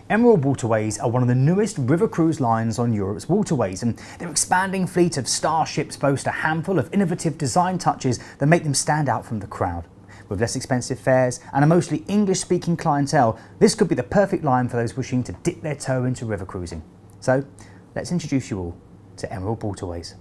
Emerald Waterways are one of the newest river cruise lines on Europe's waterways, and their expanding fleet of starships boast a handful of innovative design touches that make them stand out from the crowd. With less expensive fares and a mostly English-speaking clientele, this could be the perfect line for those wishing to dip their toe into river cruising. So, let's introduce you all to Emerald Waterways.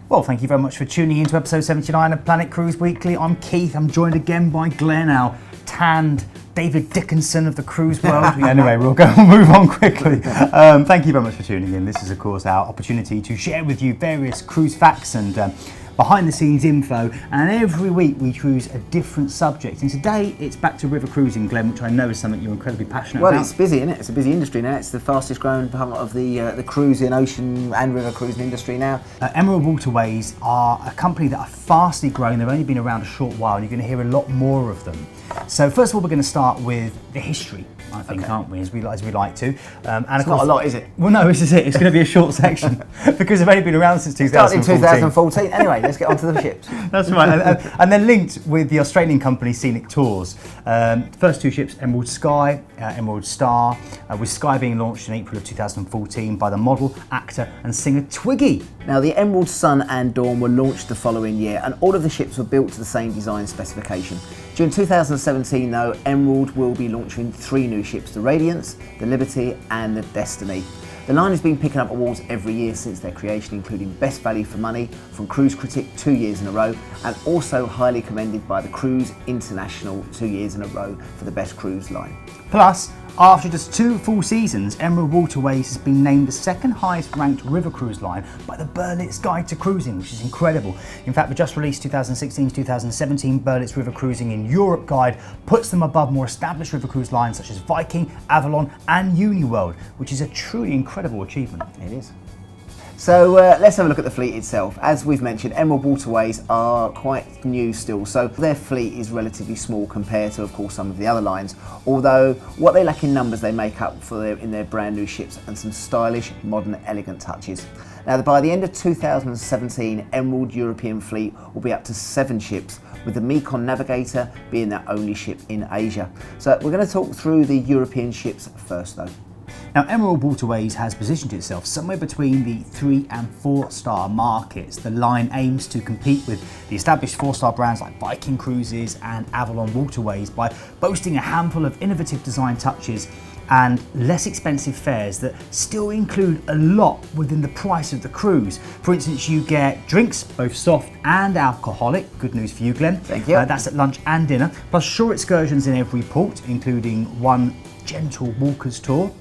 Well, thank you very much for tuning in to episode 79 of Planet Cruise Weekly. I'm Keith. I'm joined again by Glenn, our tanned David Dickinson of the cruise world. Anyway, we'll move on quickly. Thank you very much for tuning in. This is, of course, our opportunity to share with you various cruise facts and behind the scenes info, and every week we choose a different subject, and today it's back to river cruising, Glenn, which I know is something you're incredibly passionate about. Well, it's busy, isn't it? It's a busy industry now. It's the fastest growing part of the cruising, ocean and river cruising industry now. Emerald Waterways are a company that are fastly growing. They've only been around a short while, and you're going to hear a lot more of them. So first of all, we're going to start with the history, I think, aren't we, as we like to. And it's not a lot, is it? Well, no, this is it. It's going to be a short section because they've only been around since 2014. Started in 2014. Anyway, let's get on to the ships. That's right. And they're linked with the Australian company Scenic Tours. The first two ships, Emerald Sky, Emerald Star, with Sky being launched in April of 2014 by the model, actor and singer Twiggy. Now, the Emerald Sun and Dawn were launched the following year, and all of the ships were built to the same design specification. During 2017, though, Emerald will be launching 3 new ships, the Radiance, the Liberte and the Destiny. The line has been picking up awards every year since their creation, including Best Value for Money from Cruise Critic 2 years in a row, and also highly commended by the Cruise International 2 years in a row for the best cruise line. Plus, after just 2 full seasons, Emerald Waterways has been named the second highest ranked river cruise line by the Berlitz Guide to Cruising, which is incredible. In fact, the just released 2016-2017 Berlitz River Cruising in Europe guide puts them above more established river cruise lines such as Viking, Avalon and Uniworld, which is a truly incredible achievement. It is. So let's have a look at the fleet itself. As we've mentioned, Emerald Waterways are quite new still, so their fleet is relatively small compared to, of course, some of the other lines. Although what they lack in numbers, they make up for in their brand new ships and some stylish, modern, elegant touches. Now, by the end of 2017, Emerald European fleet will be up to 7 ships, with the Mekong Navigator being their only ship in Asia. So we're going to talk through the European ships first, though. Now, Emerald Waterways has positioned itself somewhere between the 3 and 4 star markets. The line aims to compete with the established 4-star brands like Viking Cruises and Avalon Waterways by boasting a handful of innovative design touches and less expensive fares that still include a lot within the price of the cruise. For instance, you get drinks, both soft and alcoholic. Good news for you, Glenn. Thank you. That's at lunch and dinner, plus shore excursions in every port, including one gentle walker's tour.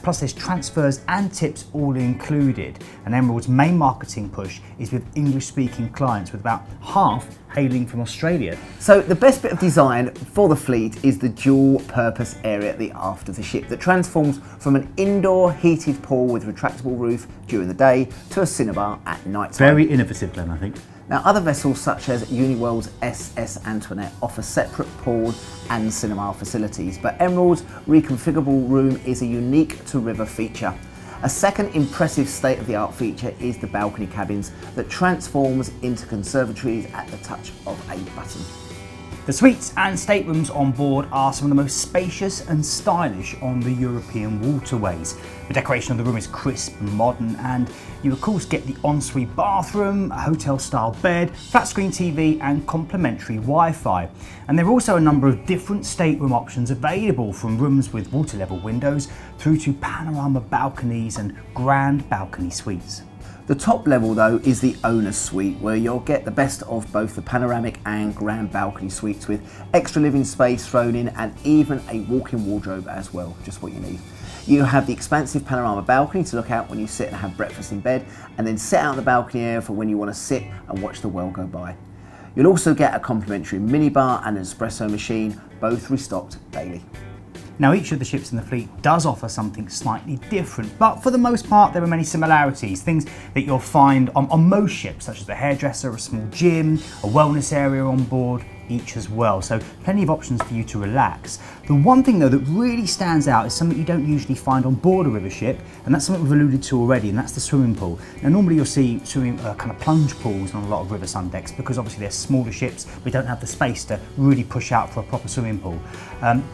Plus there's transfers and tips all included. And Emerald's main marketing push is with English-speaking clients, with about half hailing from Australia. So the best bit of design for the fleet is the dual-purpose area at the aft of the ship that transforms from an indoor heated pool with retractable roof during the day to a cinema at night time. Very innovative, Glenn, I think. Now, other vessels such as Uniworld's SS Antoinette offer separate pool and cinema facilities, but Emerald's reconfigurable room is a unique to river feature. A second impressive state-of-the-art feature is the balcony cabins that transforms into conservatories at the touch of a button. The suites and staterooms on board are some of the most spacious and stylish on the European waterways. The decoration of the room is crisp and modern, and you of course get the ensuite bathroom, a hotel-style bed, flat-screen TV and complimentary Wi-Fi. And there are also a number of different stateroom options available, from rooms with water-level windows through to panorama balconies and grand balcony suites. The top level, though, is the owner's suite, where you'll get the best of both the panoramic and grand balcony suites, with extra living space thrown in and even a walk-in wardrobe as well, just what you need. You have the expansive panorama balcony to look out when you sit and have breakfast in bed, and then sit out the balcony area for when you want to sit and watch the world go by. You'll also get a complimentary minibar and an espresso machine, both restocked daily. Now, each of the ships in the fleet does offer something slightly different, but for the most part there are many similarities, things that you'll find on most ships, such as the hairdresser, a small gym, a wellness area on board, each as well, so plenty of options for you to relax. The one thing though that really stands out is something you don't usually find on board a river ship, and that's something we've alluded to already, and that's the swimming pool. Now normally you'll see kind of plunge pools on a lot of river sun decks because obviously they're smaller ships, we don't have the space to really push out for a proper swimming pool.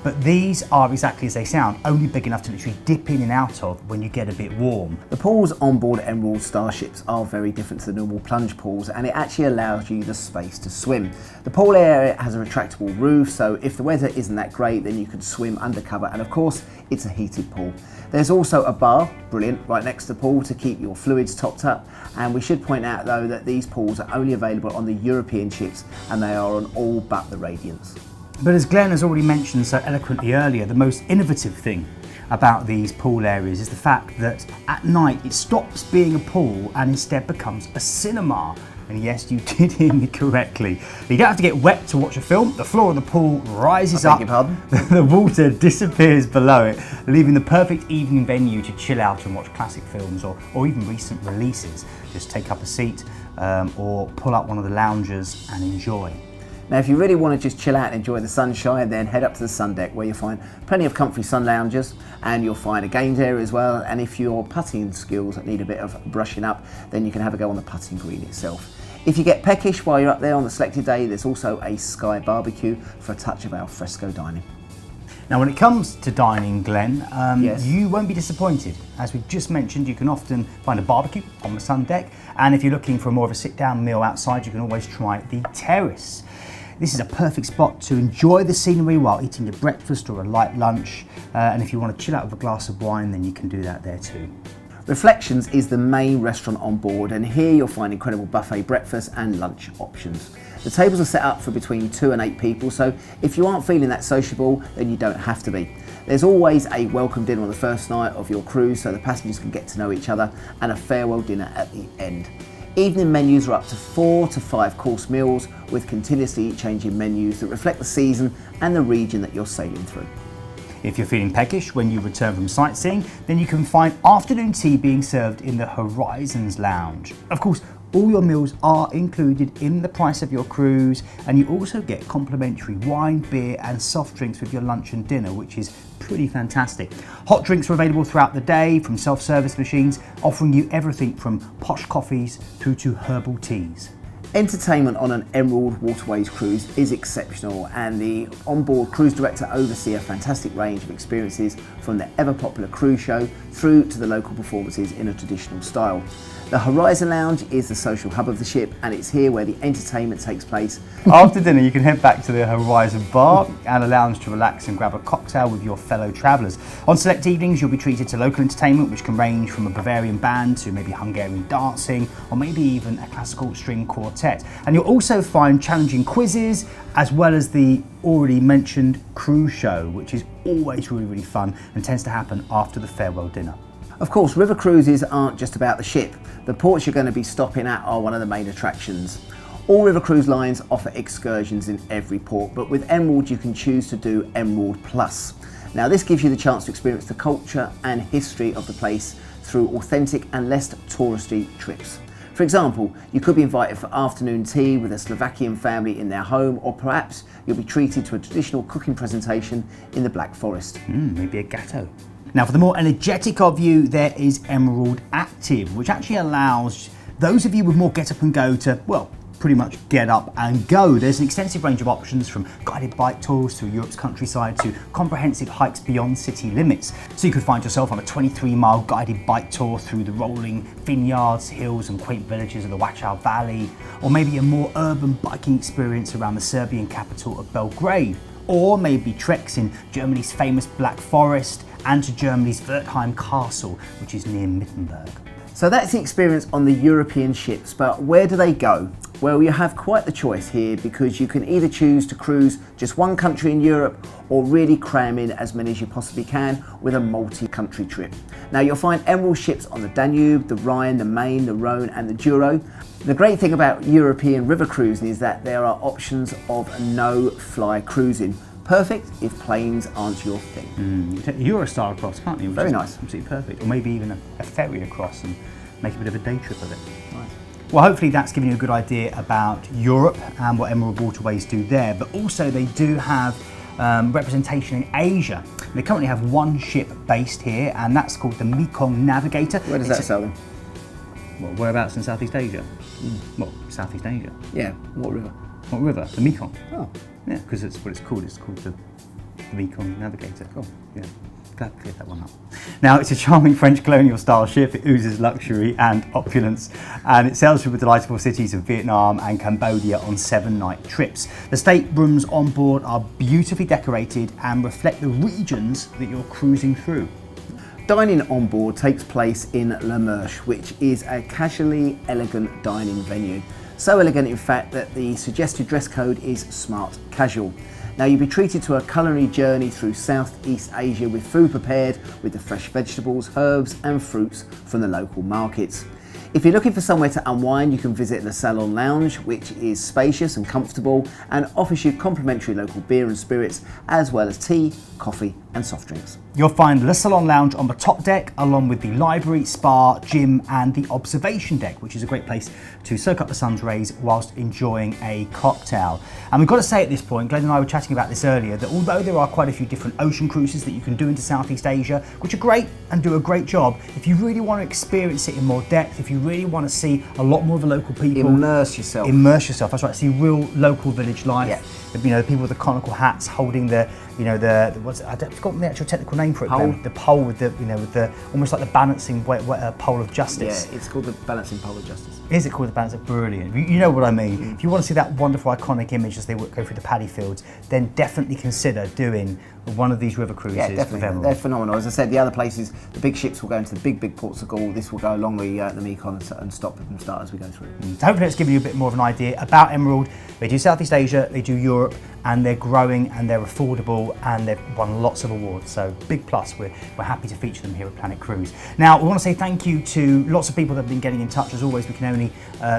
But these are exactly as they sound, only big enough to literally dip in and out of when you get a bit warm. The pools on board Emerald starships are very different to the normal plunge pools, and it actually allows you the space to swim. The pool area has a retractable roof, so if the weather isn't that great then you can swim undercover, and of course it's a heated pool. There's also a bar, brilliant, right next to the pool to keep your fluids topped up, and we should point out though that these pools are only available on the European ships and they are on all but the Radiance. But as Glenn has already mentioned so eloquently earlier, the most innovative thing about these pool areas is the fact that at night it stops being a pool and instead becomes a cinema. And yes, you did hear me correctly. You don't have to get wet to watch a film. The floor of the pool rises up, the water disappears below it, leaving the perfect evening venue to chill out and watch classic films or even recent releases. Just take up a seat or pull up one of the loungers and enjoy. Now if you really want to just chill out and enjoy the sunshine, then head up to the sun deck where you'll find plenty of comfy sun loungers, and you'll find a games area as well, and if your putting skills need a bit of brushing up, then you can have a go on the putting green itself. If you get peckish while you're up there on the selected day, there's also a sky barbecue for a touch of al fresco dining. Now when it comes to dining, Glenn, Yes. you won't be disappointed. As we've just mentioned, you can often find a barbecue on the sun deck, and if you're looking for more of a sit-down meal outside, you can always try the terrace. This is a perfect spot to enjoy the scenery while eating your breakfast or a light lunch, and if you want to chill out with a glass of wine, then you can do that there too. Reflections is the main restaurant on board, and here you'll find incredible buffet breakfast and lunch options. The tables are set up for between 2 and 8 people, so if you aren't feeling that sociable, then you don't have to be. There's always a welcome dinner on the first night of your cruise so the passengers can get to know each other, and a farewell dinner at the end. Evening menus are up to 4 to 5 course meals with continuously changing menus that reflect the season and the region that you're sailing through. If you're feeling peckish when you return from sightseeing, then you can find afternoon tea being served in the Horizons Lounge. Of course, all your meals are included in the price of your cruise, and you also get complimentary wine, beer and soft drinks with your lunch and dinner, which is pretty fantastic. Hot drinks are available throughout the day from self-service machines, offering you everything from posh coffees through to herbal teas. Entertainment on an Emerald Waterways cruise is exceptional, and the onboard cruise director oversees a fantastic range of experiences from the ever popular cruise show through to the local performances in a traditional style. The Horizon Lounge is the social hub of the ship, and it's here where the entertainment takes place. After dinner, you can head back to the Horizon Bar and a lounge to relax and grab a cocktail with your fellow travellers. On select evenings, you'll be treated to local entertainment, which can range from a Bavarian band to maybe Hungarian dancing, or maybe even a classical string quartet. And you'll also find challenging quizzes, as well as the already mentioned cruise show, which is always really fun and tends to happen after the farewell dinner. Of course, river cruises aren't just about the ship. The ports you're going to be stopping at are one of the main attractions. All river cruise lines offer excursions in every port, but with Emerald you can choose to do Emerald Plus. Now this gives you the chance to experience the culture and history of the place through authentic and less touristy trips. For example, you could be invited for afternoon tea with a Slovakian family in their home, or perhaps you'll be treated to a traditional cooking presentation in the Black Forest. Maybe a gatto. Now for the more energetic of you, there is Emerald Active, which actually allows those of you with more get up and go to, well, pretty much get up and go. There's an extensive range of options from guided bike tours through Europe's countryside to comprehensive hikes beyond city limits. So you could find yourself on a 23-mile guided bike tour through the rolling vineyards, hills and quaint villages of the Wachau Valley, or maybe a more urban biking experience around the Serbian capital of Belgrade, or maybe treks in Germany's famous Black Forest and to Germany's Wertheim Castle, which is near Mittenberg. So that's the experience on the European ships, but where do they go? Well, you have quite the choice here, because you can either choose to cruise just one country in Europe or really cram in as many as you possibly can with a multi-country trip. Now you'll find Emerald ships on the Danube, the Rhine, the Main, the Rhone and the Douro. The great thing about European river cruising is that there are options of no-fly cruising. Perfect if planes aren't your thing. You take the Eurostar across, can't you? Which Very is nice. Absolutely perfect. Or maybe even a ferry across and make a bit of a day trip of it. Nice. Well, hopefully that's given you a good idea about Europe and what Emerald Waterways do there, but also they do have representation in Asia. They currently have one ship based here, and that's called the Mekong Navigator. Where does that sail then? Well, whereabouts in Southeast Asia? Well, Southeast Asia. Yeah, what river? What river? The Mekong. Oh. Yeah, because it's what it's called. It's called the Mekong Navigator. Cool. Yeah. Glad to clear that one up. Now, it's a charming French colonial style ship. It oozes luxury and opulence, and it sails through the delightful cities of Vietnam and Cambodia on 7-night trips. The staterooms on board are beautifully decorated and reflect the regions that you're cruising through. Dining on board takes place in La Merche, which is a casually elegant dining venue. So elegant, in fact, that the suggested dress code is smart casual. Now, you'll be treated to a culinary journey through Southeast Asia with food prepared with the fresh vegetables, herbs and fruits from the local markets. If you're looking for somewhere to unwind, you can visit the Salon Lounge, which is spacious and comfortable and offers you complimentary local beer and spirits, as well as tea, coffee and soft drinks. You'll find the Salon Lounge on the top deck, along with the library, spa, gym and the observation deck, which is a great place to soak up the sun's rays whilst enjoying a cocktail. And we've got to say at this point, Glenn and I were chatting about this earlier, that although there are quite a few different ocean cruises that you can do into Southeast Asia, which are great and do a great job, if you really want to experience it in more depth, if you really want to see a lot more of the local people. Immerse yourself. Immerse yourself, that's right. See real local village life. Yeah. You know, the people with the conical hats holding the, you know, the what's it, I've forgotten the actual technical name for it. Pole? The pole with the, you know, with the almost like the balancing pole of justice. Yeah, it's called the balancing pole of justice. Is it called the balancing? Brilliant. You know what I mean. If you want to see that wonderful iconic image as they go through the paddy fields, then definitely consider doing one of these river cruises. Yeah, definitely. They're phenomenal. As I said, the other places, the big ships will go into the big ports of call. This will go along the Mekong and stop and start as we go through. So hopefully it's given you a bit more of an idea about Emerald. They do Southeast Asia, they do Europe, and they're growing and they're affordable and they've won lots of awards. So big plus, we're happy to feature them here at Planet Cruise. Now, we want to say thank you to lots of people that have been getting in touch. As always, we can only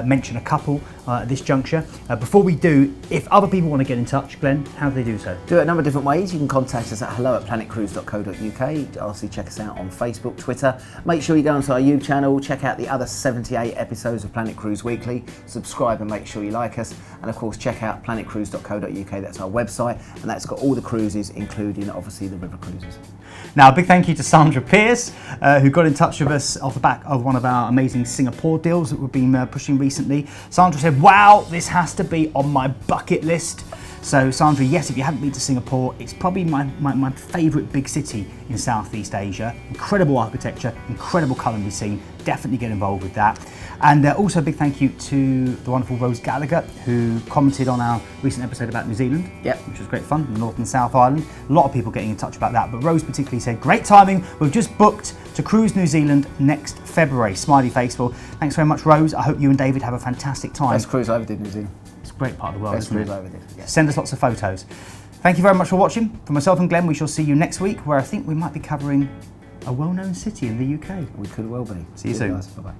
mention a couple at this juncture. Before we do, if other people want to get in touch, Glenn, how do they do so? Do it a number of different ways. You can contact us at hello@planetcruise.co.uk. Also check us out on Facebook, Twitter. Make sure you go onto our YouTube channel, check out the other 78 episodes of Planet Cruise Weekly, subscribe and make sure you like us, and of course check out planetcruise.co.uk. That's our website, and that's got all the cruises, including obviously the river cruises. Now, a big thank you to Sandra Pierce, who got in touch with us off the back of one of our amazing Singapore deals that we've been pushing recently. Sandra said, wow, this has to be on my bucket list. So Sandra, yes, if you haven't been to Singapore, it's probably my favourite big city in Southeast Asia. Incredible architecture, incredible culinary scene. Definitely get involved with that. And also a big thank you to the wonderful Rose Gallagher, who commented on our recent episode about New Zealand, which was great fun, the North and South Island. A lot of people getting in touch about that, but Rose particularly said, great timing, we've just booked to cruise New Zealand next February. Smiley face. Well, thanks very much, Rose. I hope you and David have a fantastic time. Best cruise I ever did, New Zealand. It's a great part of the world, Best isn't cruise it? I ever did. Yeah. Send us lots of photos. Thank you very much for watching. For myself and Glenn, we shall see you next week, where I think we might be covering a well-known city in the UK. We could well be. See you soon. Guys. Bye-bye.